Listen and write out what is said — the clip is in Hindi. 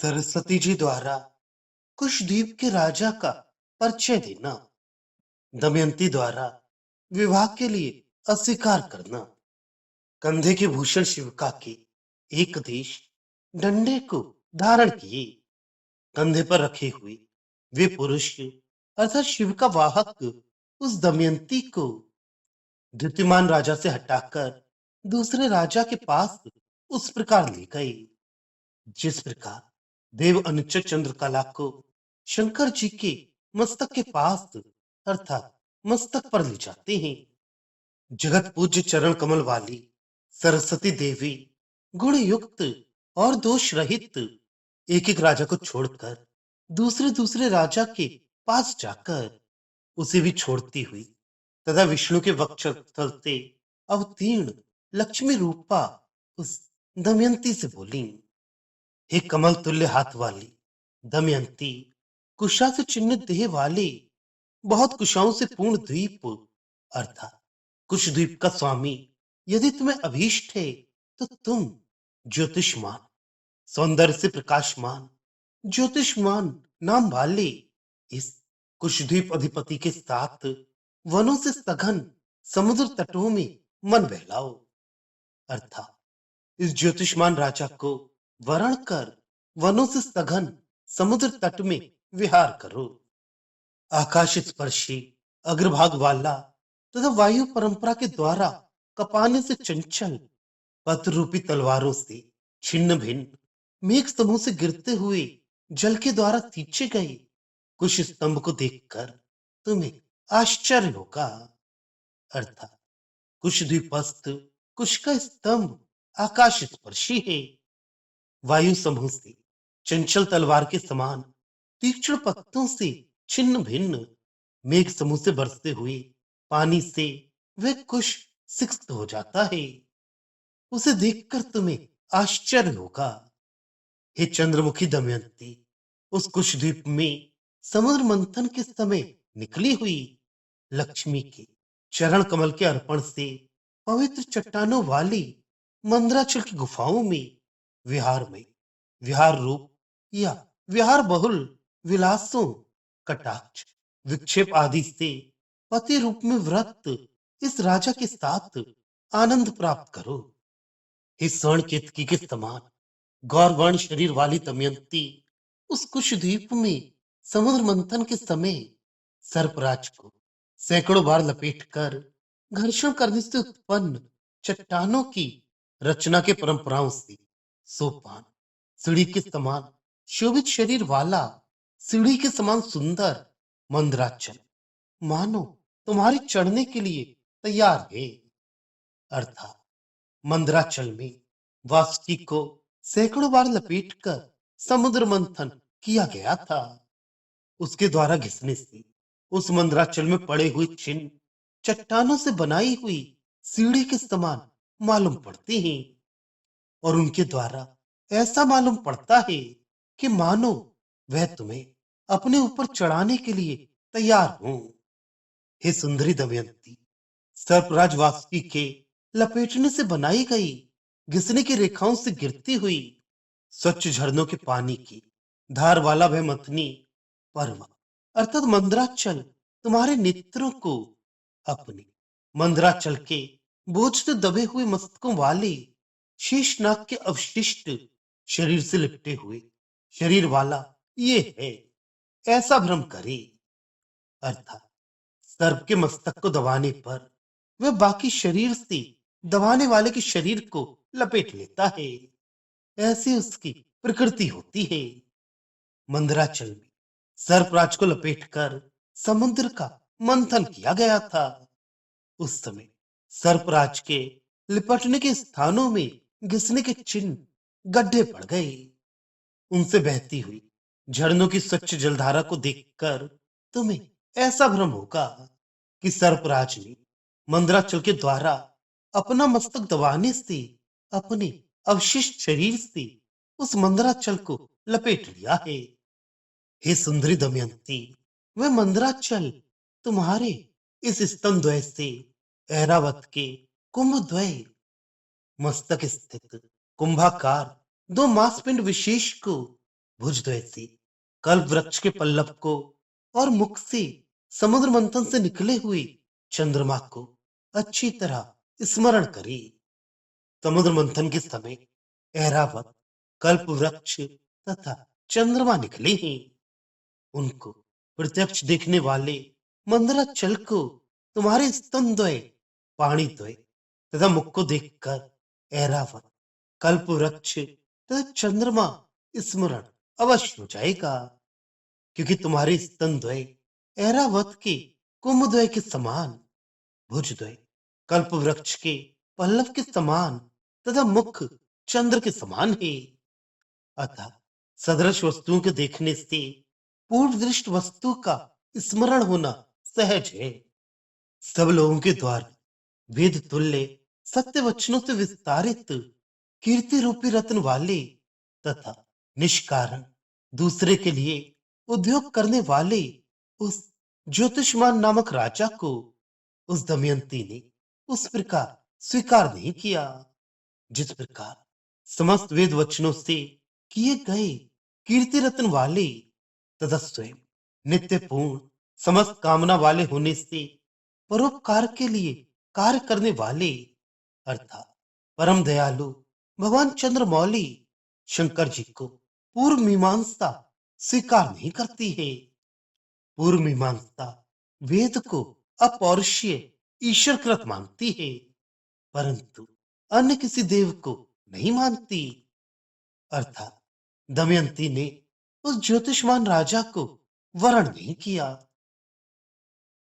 सरस्वती जी द्वारा कुशद्वीप के राजा का परिचय देना। दमयंती द्वारा विवाह के लिए अस्वीकार करना। कंधे के भूषण शिविका के एक देश डंडे को धारण किए कंधे पर रखे हुए वे पुरुष अर्थात शिव का वाहक उस दमयंती को द्युतिमान राजा से हटाकर दूसरे राजा के पास उस प्रकार ले गए जिस प्रकार देव अनुचर चंद्रकला को शंकर जी के मस्तक के पास अर्थात मस्तक पर ले जाते हैं। जगत पूज्य चरण कमल वाली सरस्वती देवी गुण युक्त और दोष रहित एक एक राजा को छोड़कर दूसरे दूसरे राजा के पास जाकर उसे भी छोड़ती हुई तथा विष्णु के वक्षस्थल से अवतीर्ण लक्ष्मी रूपा उस दमयंती से बोली, हे कमल तुल्य हाथ वाली दमयंती, कुशा से चिन्हित देह वाली, बहुत कुशाओं से पूर्ण द्वीप अर्थात कुश द्वीप का स्वामी यदि तुम्हें अभीष्ट है तो तुम ज्योतिषमान, सौंदर्य से प्रकाशमान, ज्योतिषमान नाम वाले इस कुशद्वीप अधिपति के साथ वनों से सघन समुद्र तटों में मन बहलाओ अर्थात इस ज्योतिषमान राजा को वरण कर वनों से सघन समुद्र तट में विहार करो। आकाश स्पर्शी अग्रभाग वाला तथा वायु परंपरा के द्वारा कपाने से चंचल पत्र रूपी तलवारों से छिन्न भिन्न मेघ समूह से गिरते हुए जल के द्वारा सींचे गए कुश स्तंभ को देखकर तुम्हें आश्चर्य होगा अर्थात कुश द्वीपस्थ कुश का स्तंभ आकाश स्पर्शी है। वायु समूह से चंचल तलवार के समान तीक्ष्ण पत्तों से छिन्न भिन्न मेघ समूह से बरसते हुए पानी से वह कुश सिक्त हो जाता है। उसे देखकर तुम्हें आश्चर्य होगा। हे चंद्रमुखी दमयंती, उस कुश द्वीप में समुद्र मंथन के समय निकली हुई लक्ष्मी के चरण कमल के अर्पण से पवित्र चट्टानों वाली मंदराचल की गुफाओं में विहार में विहार रूप या विहार बहुल विलासों कटाक्ष विक्षेप आदि से पति रूप में व्रत इस राजा के साथ आनंद प्राप्त करो। इस स्वर्ण केतकी के समान गौरवर्ण शरीर वाली दमयंती उस कुशद्वीप में समुद्र मंथन के समय सर्पराज को सैकड़ों बार लपेटकर घर्षण करने से उत्पन्न चट्टानों की रचना के परंपराओं से सोपान सीढ़ी के समान शोभित शरीर वाला सीढ़ी के समान सुंदर मंदराचल मानो तुम्हारे चढ़ने के लिए तैयार है अर्थात मंदराचल में वासुकी को सैकड़ों बार लपेटकर समुद्र मंथन किया गया था। उसके द्वारा घिसने से उस मंदराचल में पड़े हुए चिन्ह चट्टानों से बनाई हुई सीढ़ी के समान मालूम पड़ते हैं और उनके द्वारा ऐसा मालूम पड़ता है कि मानो वह तुम्हें अपने ऊपर चढ़ाने के लिए तैयार हो। हे सुंदरी दमयंती, सर्पराज वासुकी के लपेटने से बनाई गई घिसने की रेखाओं से गिरती हुई स्वच्छ झरनों के पानी की धार वाला वह मथनी पर्वत अर्थात मंदराचल तुम्हारे नेत्रों को अपने मंदराचल के बोझ से दबे हुए मस्तकों वाले शेषनाग के अवशिष्ट शरीर से लिपटे हुए शरीर वाला ये है ऐसा भ्रम करे अर्थात सर्प के मस्तक को दबाने पर वह बाकी शरीर से दबाने वाले के शरीर को लपेट लेता है। ऐसी उसकी प्रकृति होती है। मंदराचल में सर्पराज को लपेटकर समुद्र का मंथन किया गया था। उस समय सर्पराज के लिपटने के स्थानों में घिसने के चिन्ह गड्ढे पड़ गए। उनसे बहती हुई झरनों की स्वच्छ जलधारा को देखकर तुम्हें ऐसा भ्रम होगा कि सर्पराज ने मंदराचल के द्वारा अपना मस्तक दबाने से अपने अवशिष्ट शरीर से उस मंदराचल को लपेट लिया है। हे सुंदरी दमयंती, वह मंदराचल तुम्हारे इस स्तन द्वय से ऐरावत के कुंभ द्वय मस्तक स्थित कुंभाकार दो मांसपिंड विशेष को भुजद्वैसी कल्प वृक्ष के पल्लव को और मुख से समुद्र मंथन से निकले हुए चंद्रमा को अच्छी तरह स्मरण करी। समुद्र मंथन के समय ऐरावत, कल्प वृक्ष तथा चंद्रमा निकले हैं। उनको प्रत्यक्ष देखने वाले मंदराचल को तुम्हारे स्तनद्वय, पाणिद्वय तथा मुख को देखकर ऐरावत, कल्प वृक्ष तथा चंद्रमा स्मरण अवश्य हो जाएगा, क्योंकि तुम्हारे स्तनद्वय ऐरावत के कुंभद्वय के समान, भुजद्वय कल्प वृक्ष के पल्लव के समान तथा मुख चंद्र के समान है। अतः सदृश वस्तुओं के देखने से पूर्व दृष्ट वस्तु का स्मरण होना सहज है। सब लोगों के द्वारा वेद तुल्य सत्य वचनों से विस्तारित कीर्ति रूपी रत्न वाले तथा निष्कारण दूसरे के लिए उद्योग करने वाले उस ज्योतिषमान नामक राजा को उस दमयंती ने उस प्रकार स्वीकार नहीं किया, जिस प्रकार समस्त वेद वचनों से किए गए कीर्ति रत्न वाले तथा स्वयं नित्य पूर्ण समस्त कामना वाले होने से परोपकार के लिए कार्य करने वाले अर्थात परम दयालु भगवान चंद्रमौली शंकर जी को पूर्व मीमांसा स्वीकार नहीं करती है। पूर्व मीमांसा वेद को अपौरुषीय ईश्वरकृत मानती है, परंतु अन्य किसी देव को नहीं मानती। अर्थात दमयंती ने उस ज्योतिषमान राजा को वरण नहीं किया।